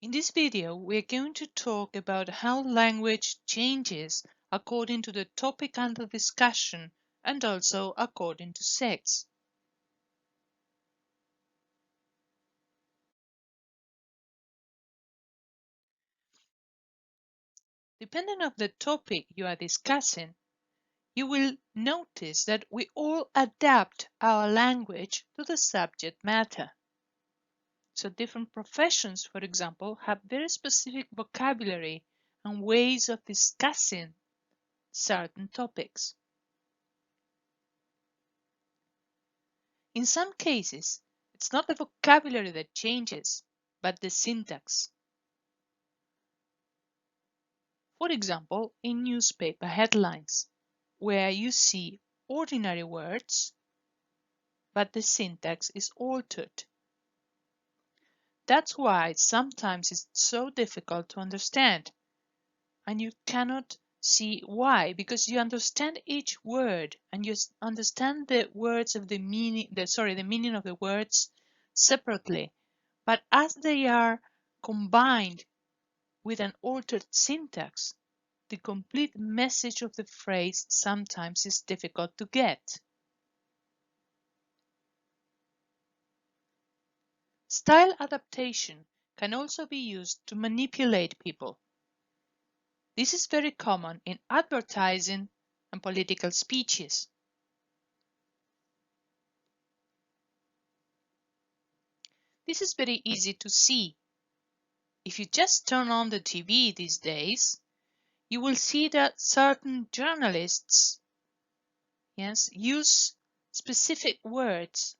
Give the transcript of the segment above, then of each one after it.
In this video, we're going to talk about how language changes according to the topic under discussion and also according to sex. Depending on the topic you are discussing, you will notice that we all adapt our language to the subject matter. So different professions, for example, have very specific vocabulary and ways of discussing certain topics. In some cases, it's not the vocabulary that changes, but the syntax. For example, in newspaper headlines, where you see ordinary words, but the syntax is altered. That's why sometimes it's so difficult to understand, and you cannot see why, because you understand each word and you understand the words of the meaning, the meaning of the words separately, but as they are combined with an altered syntax, the complete message of the phrase sometimes is difficult to get. Style adaptation can also be used to manipulate people. This is very common in advertising and political speeches. This is very easy to see. If you just turn on the TV these days, you will see that certain journalists, use specific words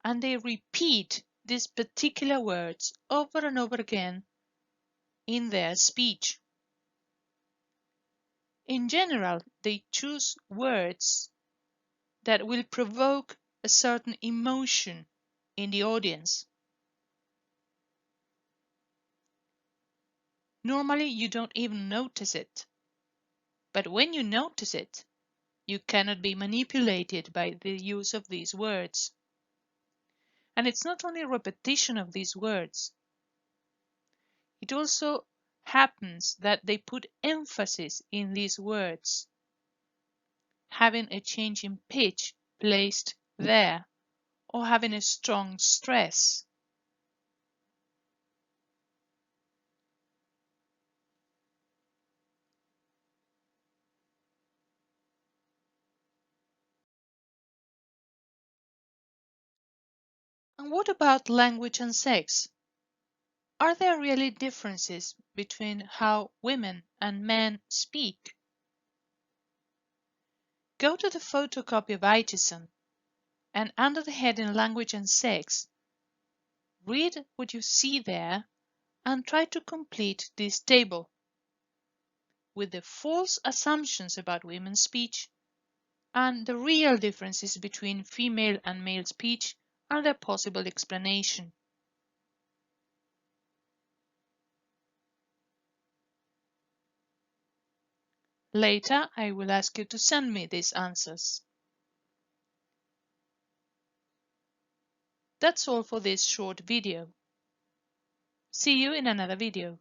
and they repeat these particular words over and over again in their speech. In general, they choose words that will provoke a certain emotion in the audience. Normally, you don't even notice it. But when you notice it, you cannot be manipulated by the use of these words. And it's not only repetition of these words. It also happens that they put emphasis in these words, having a change in pitch placed there, or having a strong stress. And what about language and sex? Are there really differences between how women and men speak? Go to the photocopy of ITISM and under the heading Language and Sex, read what you see there and try to complete this table with the false assumptions about women's speech and the real differences between female and male speech and their possible explanation. Later, I will ask you to send me these answers. That's all for this short video. See you in another video.